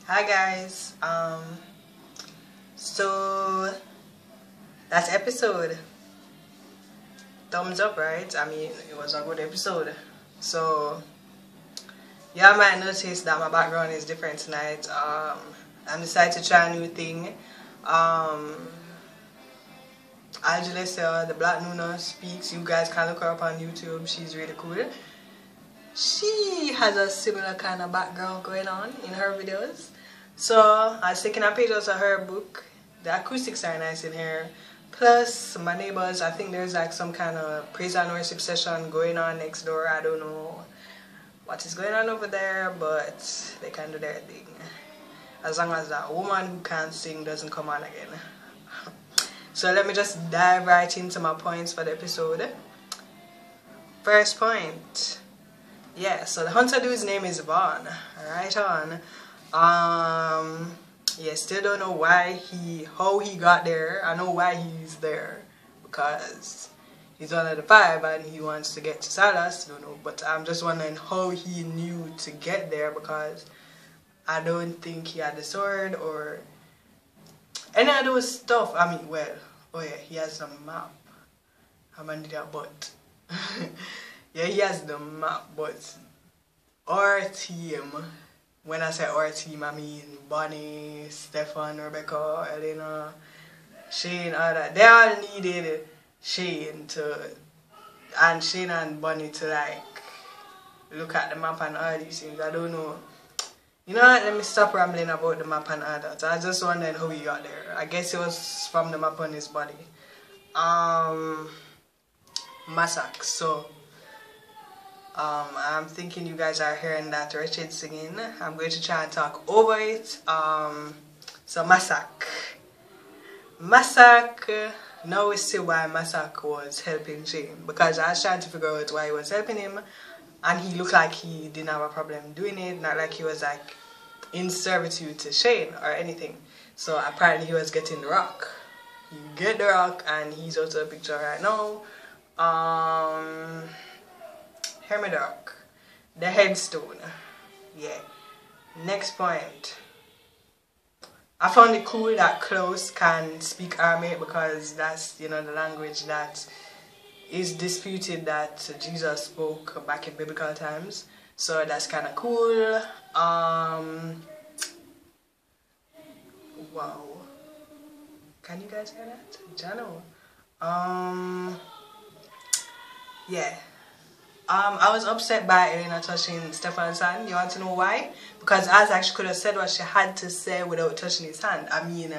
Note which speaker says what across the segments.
Speaker 1: Hi guys. So that's episode. Thumbs up, right? I mean, it was a good episode. So y'all might notice that my background is different tonight. I'm decided to try a new thing. Aljalessa, the Black Nuna speaks. You guys can look her up on YouTube. She's really cool. She has a similar kind of background going on in her videos. So I was taking a pictures of her book. The acoustics are nice in here. Plus my neighbors, I think there's like some kind of praise and worship session going on next door. I don't know what is going on over there, but they can do their thing. As long as that woman who can't sing doesn't come on again. So let me just dive right into my points for the episode. First point. Yeah, so the hunter dude's name is Vaughn. Right on. Yeah, still don't know how he got there. I know why he's there, because he's one of the five and he wants to get to Salas. Don't know, but I'm just wondering how he knew to get there, because I don't think he had the sword or any of those stuff. I mean, well, oh yeah, he has the map. I might need that, but yeah, he has the map, but our team. When I say our team, I mean Bonnie, Stefan, Rebecca, Elena, Shane, all that. They all needed Shane and Bonnie to like look at the map and all these things. I don't know. You know what? Let me stop rambling about the map and all that. I just wondered how he got there. I guess it was from the map on his body. Masak. So I'm thinking you guys are hearing that wretched singing. I'm going to try and talk over it. So Masak. Now we see why Masak was helping Shane. Because I was trying to figure out why he was helping him. And he looked like he didn't have a problem doing it. Not like he was like in servitude to Shane or anything. So apparently he was getting the rock. You get the rock and he's out of the picture right now. Hermidark, the headstone. Yeah. Next point. I found it cool that Klaus can speak Aramaic, because that's, you know, the language that is disputed that Jesus spoke back in biblical times. So that's kind of cool. Wow. Can you guys hear that? Jano. Yeah. I was upset by Elena touching Stefan's hand. You want to know why? Because Isaac could have said what she had to say without touching his hand. I mean,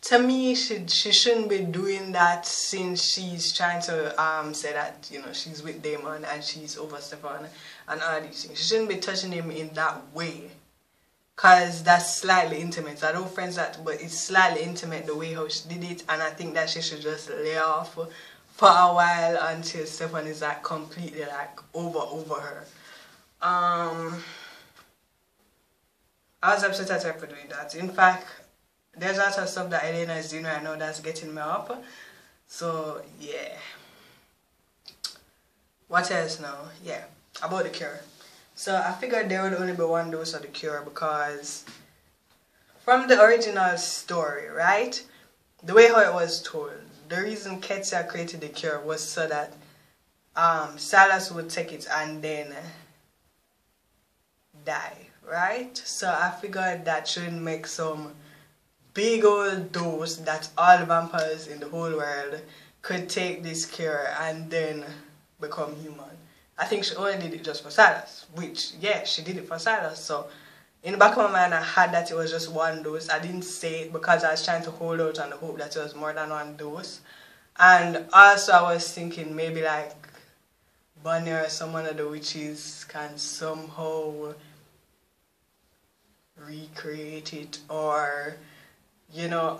Speaker 1: to me, she shouldn't be doing that, since she's trying to say that, you know, she's with Damon and she's over Stefan and all these things. She shouldn't be touching him in that way, because that's slightly intimate. I don't friends that, but it's slightly intimate the way how she did it, and I think that she should just lay off for a while until Stefan is like completely like over her. I was upset at her for doing that. In fact, there's lots of stuff that Elena is doing right now that's getting me up. So yeah. What else now? Yeah, about the cure. So I figured there would only be one dose of the cure, because from the original story, right? The way how it was told, the reason Ketsia created the cure was so that Salas would take it and then die, right? So I figured that should make some big old dose that all vampires in the whole world could take this cure and then become human. I think she only did it just for Salas, which, yeah, she did it for Salas. So in the back of my mind, I had that it was just one dose. I didn't say it because I was trying to hold out on the hope that it was more than one dose. And also I was thinking maybe like Bunny or some one of the witches can somehow recreate it, or, you know,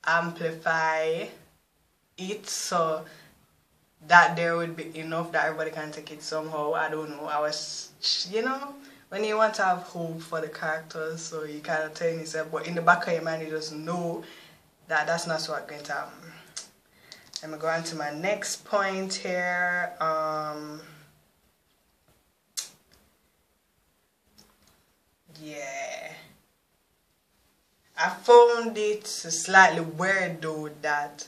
Speaker 1: amplify it so that there would be enough that everybody can take it somehow. I don't know. I was, you know, when you want to have hope for the characters, so you kind of tell yourself, but in the back of your mind you just know that that's not what's going to happen. Let me go on to my next point here. found it slightly weird though that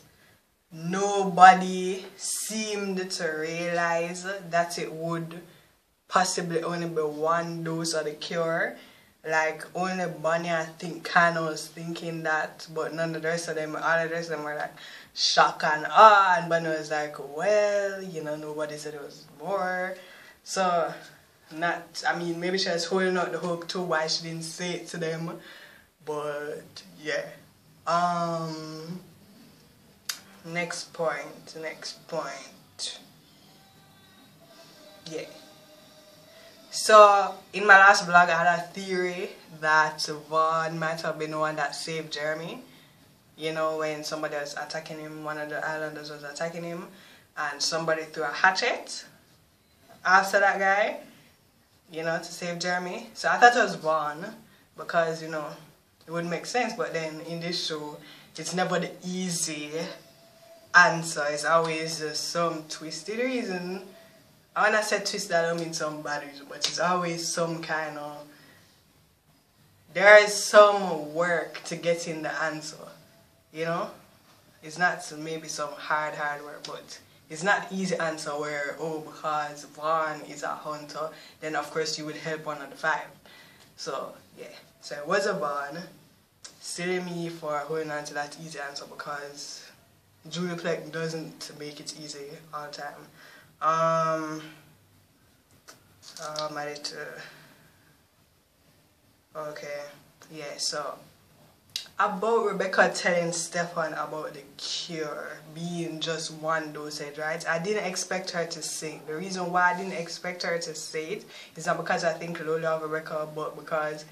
Speaker 1: nobody seemed to realize that it would possibly only be one dose of the cure. Like only Bonnie, I think, kinda was thinking that, but none of the rest of them, all the rest of them were like shocked and and Bonnie was like, well, you know, nobody said it was more. So not, I mean, maybe she was holding out the hope too why she didn't say it to them. But yeah. Next point. Yeah. So in my last vlog I had a theory that Vaughn might have been the one that saved Jeremy. You know, when somebody was attacking him, one of the islanders was attacking him, and somebody threw a hatchet after that guy, you know, to save Jeremy. So I thought it was Vaughn because, you know, it would make sense, but then in this show it's never the easy answer. It's always some twisted reason. When I said twisted, I don't mean some bad reason, but it's always some kind of, there is some work to getting the answer, you know. It's not maybe some hard work, but it's not easy answer where, oh, because Vaughn is a hunter, then of course you would help one of the five. So yeah, so it was a Vaughn. Silly me for holding on to that easy answer because Julie Plec doesn't make it easy all the time. I'm ready to, okay, yeah, so about Rebecca telling Stefan about the cure being just one dosage, right? I didn't expect her to say it. The reason why I didn't expect her to say it is not because I think lowly of Rebecca, but because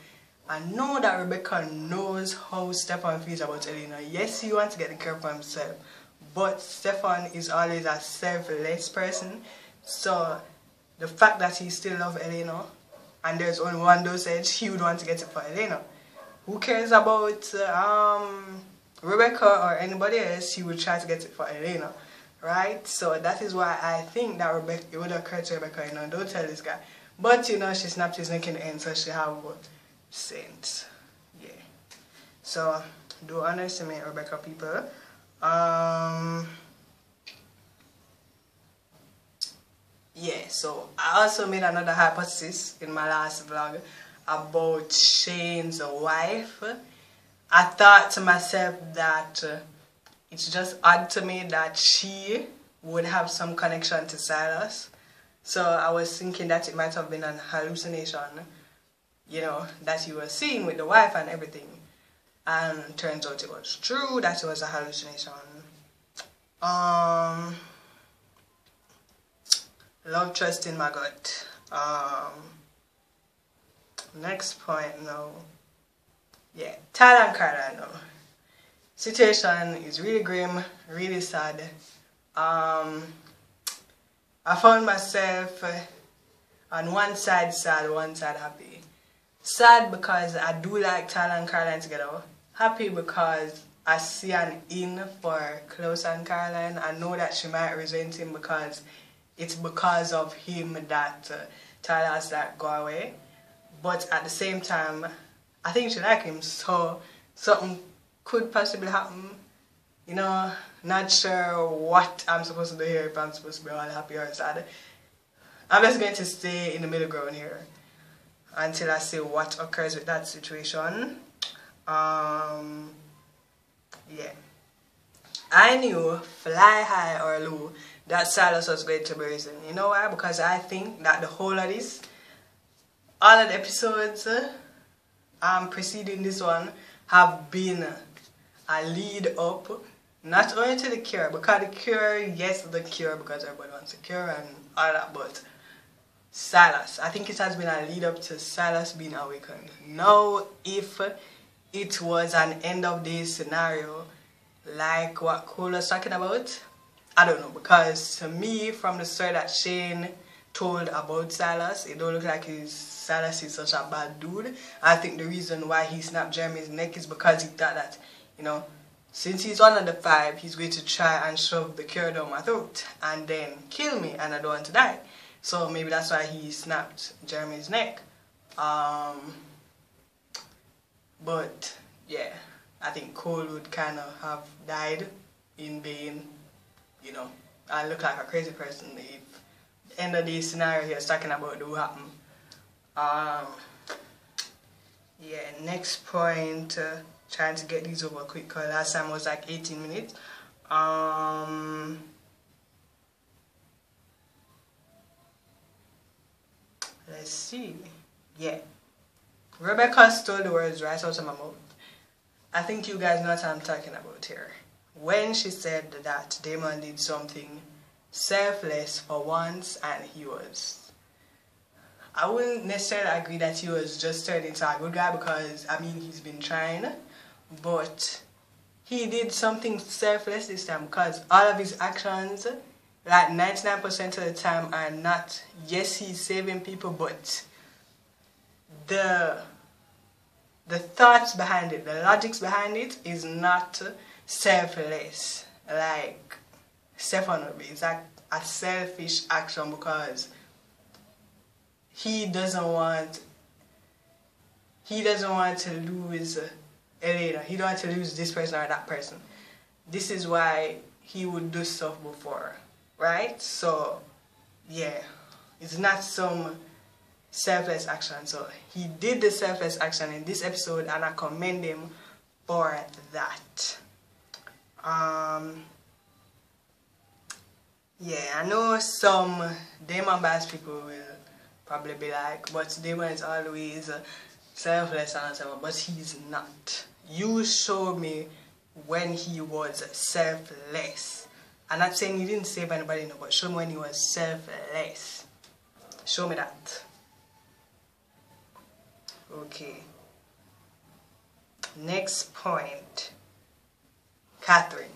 Speaker 1: I know that Rebecca knows how Stefan feels about Elena. Yes, he wants to get the cure for himself, but Stefan is always a selfless person. So the fact that he still loves Elena and there's only one dosage, he would want to get it for Elena. Who cares about Rebecca or anybody else? He would try to get it for Elena, right? So that is why I think that Rebecca, it would occur to Rebecca, you know, don't tell this guy. But you know, she snapped his neck in the end, so she have sense. Yeah. So don't underestimate Rebecca, people. Yeah, so I also made another hypothesis in my last vlog about Shane's wife. I thought to myself that it's just odd to me that she would have some connection to Silas. So I was thinking that it might have been an hallucination, you know, that he was seeing with the wife and everything. And turns out it was true, that it was a hallucination. Love, trust in my gut. Next point now. Yeah, Tyler and Carla now. Situation is really grim, really sad. I found myself on one side sad, one side happy. Sad because I do like Tyler and Caroline together. Happy because I see an in for Klaus and Caroline. I know that she might resent him because it's because of him that Tyler has that go away. But at the same time, I think she like him, so something could possibly happen. You know, not sure what I'm supposed to do here, if I'm supposed to be all happy or sad. I'm just going to stay in the middle ground here until I see what occurs with that situation. Yeah. I knew, fly high or low, that Silas was going to be risen. You know why? Because I think that the whole of this, all of the episodes preceding this one have been a lead up, not only to the cure, because the cure, yes, the cure, because everybody wants a cure and all that, but Silas. I think it has been a lead up to Silas being awakened. Now, if it was an end of day scenario, like what Cole was talking about, I don't know, because to me, from the story that Shane told about Silas, it don't look like Silas is such a bad dude. I think the reason why he snapped Jeremy's neck is because he thought that, you know, since he's one of the five, he's going to try and shove the cure down my throat and then kill me, and I don't want to die. So maybe that's why he snapped Jeremy's neck. But yeah, I think Cole would kind of have died in vain, you know, and look like a crazy person if the end of the scenario he was talking about do happen. Yeah, next point, trying to get these over quick because last time was like 18 minutes. Let's see. Yeah. Rebecca stole the words right out of my mouth. I think you guys know what I'm talking about here. When she said that Damon did something selfless for once and he was... I wouldn't necessarily agree that he was just turning into a good guy because, I mean, he's been trying. But he did something selfless this time because all of his actions, like 99% of the time, are not, yes, he's saving people, but the thoughts behind it, the logics behind it is not selfless. Like Stefan would be. It's like a selfish action because he doesn't want to lose Elena. He don't want to lose this person or that person. This is why he would do stuff before, right? So yeah, it's not some selfless action. So he did the selfless action in this episode and I commend him for that. Yeah, I know some Damon Bass people will probably be like, but Damon is always selfless and whatever, but he's not. You show me when he was selfless. I'm not saying he didn't save anybody, no, but show me when he was selfless. Show me that. Okay. Next point. Catherine.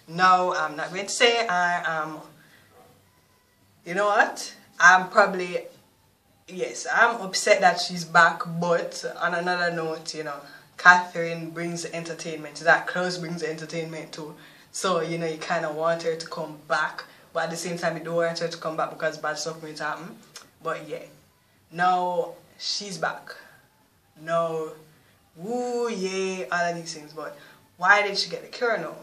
Speaker 1: No, I'm not going to say I am. You know what? I'm probably, yes, I'm upset that she's back, but on another note, you know, Catherine brings the entertainment. That Klaus brings the entertainment too. So, you know, you kind of want her to come back, but at the same time, you don't want her to come back because bad stuff may happen. But yeah, now she's back. No, woo, yeah, all of these things. But why did she get the cure now?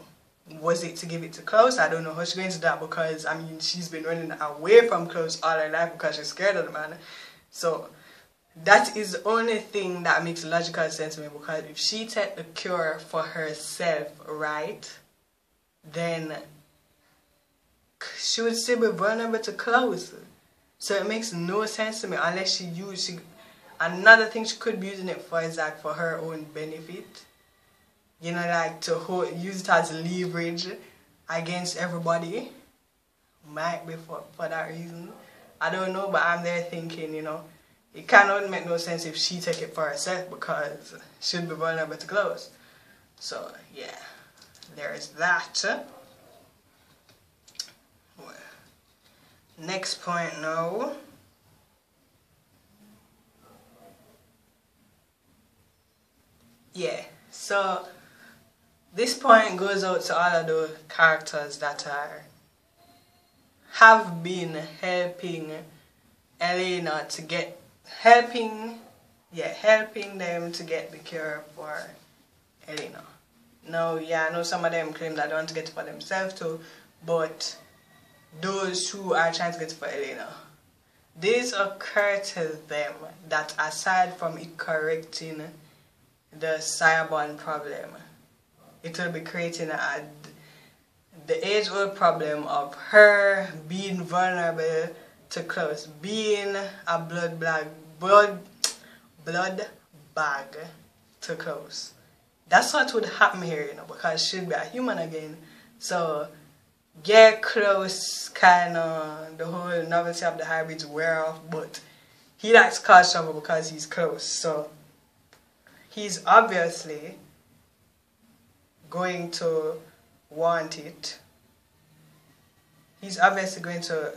Speaker 1: Was it to give it to Klaus? I don't know how she's going to do that because, I mean, she's been running away from Klaus all her life because she's scared of the man. So, that is the only thing that makes logical sense to me because if she take the cure for herself, right, then she would still be vulnerable to Klaus. So it makes no sense to me unless she another thing she could be using it for is like for her own benefit. You know, like to use it as leverage against everybody. Might be for that reason. I don't know, but I'm there thinking, you know, it cannot make no sense if she take it for herself because she'd be vulnerable to Klaus. So, yeah, there's that. Well, next point now. Yeah, so this point goes out to all of the characters that have been helping Elena to get, helping them to get the cure for Elena. Now, yeah, I know some of them claim that they want to get it for themselves too, but those who are trying to get it for Elena, this occurred to them that aside from it correcting the Cyborn problem, it will be creating the age-old problem of her being vulnerable to Klaus, being a blood bag to Klaus. That's what would happen here, you know, because she'd be a human again. So, yeah, Klaus kind of, the whole novelty of the hybrids wear off, but he likes to cause trouble because he's Klaus. So, he's obviously going to want it. He's obviously going to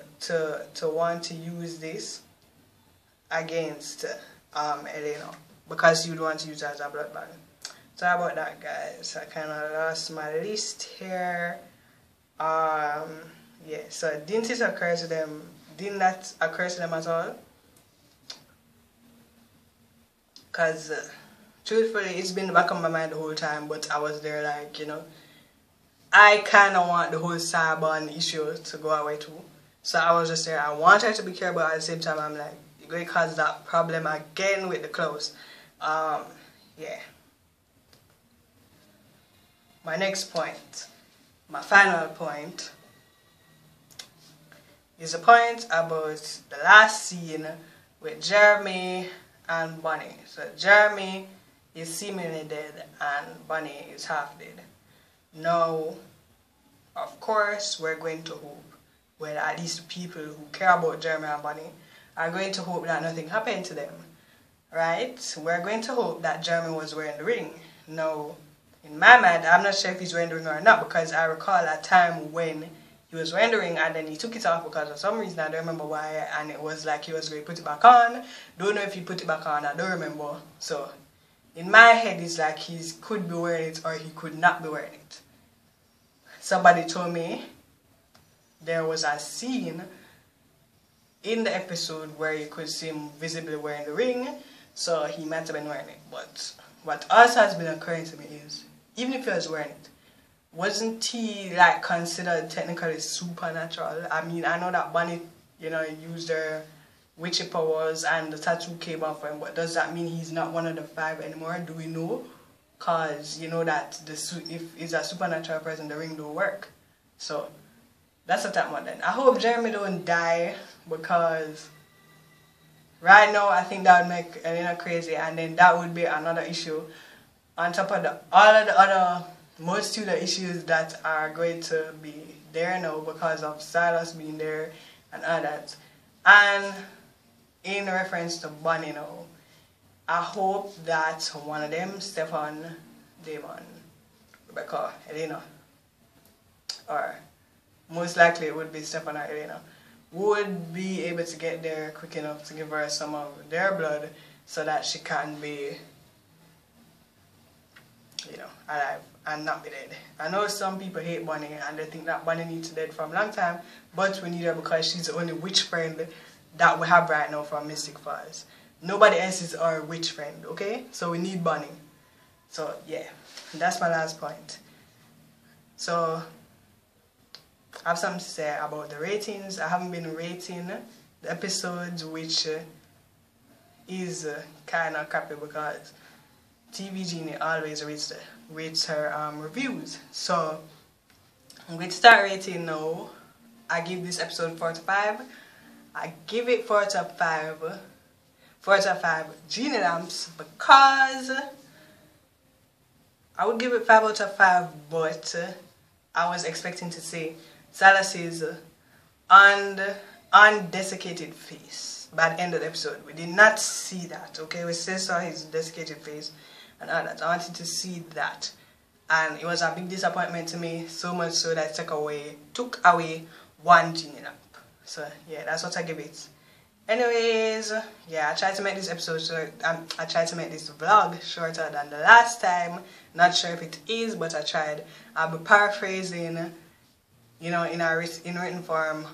Speaker 1: want to use this against Elena because you'd want to use it as a blood bag. Sorry about that, guys. I kind of lost my list here. Yeah, so didn't it occur to them? Didn't that occur to them at all? Because truthfully, it's been in the back of my mind the whole time, but I was there like, I kind of want the whole Cyborn issue to go away too. So I was just there. I want her to be careful, but at the same time, I'm like, you're going to cause that problem again with the clothes. Yeah. My next point, my final point, is a point about the last scene with Jeremy and Bonnie. So Jeremy is seemingly dead and Bonnie is half dead. Now, of course, we're going to hope, well, at least the people who care about Jeremy and Bonnie are going to hope that nothing happened to them, right? We're going to hope that Jeremy was wearing the ring. Now, in my mind, I'm not sure if he's wearing the ring or not, because I recall a time when he was wearing the ring and then he took it off because of some reason, I don't remember why, and it was like he was going to put it back on. Don't know if he put it back on, I don't remember. So, in my head, it's like he could be wearing it or he could not be wearing it. Somebody told me there was a scene in the episode where you could see him visibly wearing the ring, so he might have been wearing it. But what also has been occurring to me is, even if he was wearing it, wasn't he like considered technically supernatural? I mean, I know that Bonnie, used her witchy powers and the tattoo came off him, but does that mean he's not one of the 5 anymore? Do we know? Because you know that if he's a supernatural person, the ring don't work. So that's a that one then. I hope Jeremy don't die, because right now I think that would make Elena crazy, and then that would be another issue on top of all of the other multitude of issues that are going to be there now because of Silas being there and all that. And in reference to Bonnie now, I hope that one of them, Stefan, Damon, Rebecca, Elena, or most likely it would be Stefan or Elena, would be able to get there quick enough to give her some of their blood so that she can be, alive and not be dead. I know some people hate Bonnie and they think that Bonnie needs to dead for a long time, but we need her because she's the only witch friend that we have right now from Mystic Falls. Nobody else is our witch friend, okay? So we need Bonnie. So yeah, that's my last point. So I have something to say about the ratings. I haven't been rating the episodes, which is kind of crappy because TeeVee Genie always rates her reviews. So I'm going to start rating now. I give this episode 4 out of 5. I give it 4 out of 5. 4 out of 5 Genie lamps, because I would give it 5 out of 5, but I was expecting to see Silas's undesiccated face by the end of the episode. We did not see that, okay? We still saw his desiccated face and all that. I wanted to see that, and it was a big disappointment to me, so much so that I took away 1 Genie lamp. So yeah, that's what I give it. Anyways, yeah, I tried to make this episode short. I tried to make this vlog shorter than the last time. Not sure if it is, but I tried. I'll be paraphrasing, in written form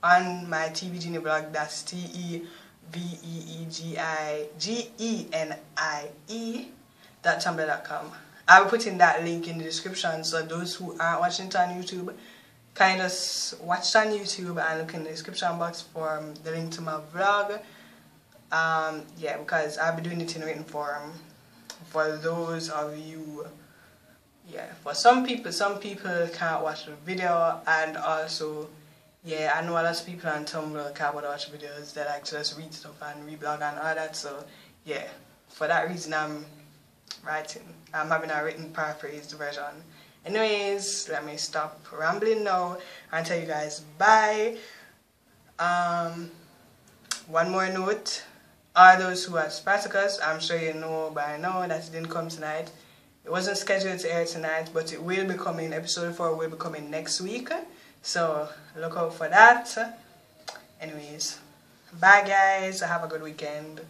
Speaker 1: on my TeeVee Genie vlog. That's TeeVeeGenie.tumblr.com. I'll be putting that link in the description, so those who aren't watching it on YouTube kind of watch it on YouTube and look in the description box for the link to my vlog. Yeah, because I'll be doing it in written form for those of you. Yeah, for some people can't watch the video, and also, yeah, I know a lot of people on Tumblr can't watch videos. They like to just read stuff and reblog and all that. So yeah, for that reason I'm having a written paraphrased version. Anyways, let me stop rambling now and tell you guys bye. One more note, all those who are Spartacus, I'm sure you know by now that it didn't come tonight. It wasn't scheduled to air tonight, but it will be coming. Episode 4 will be coming next week, so look out for that. Anyways, bye guys, have a good weekend.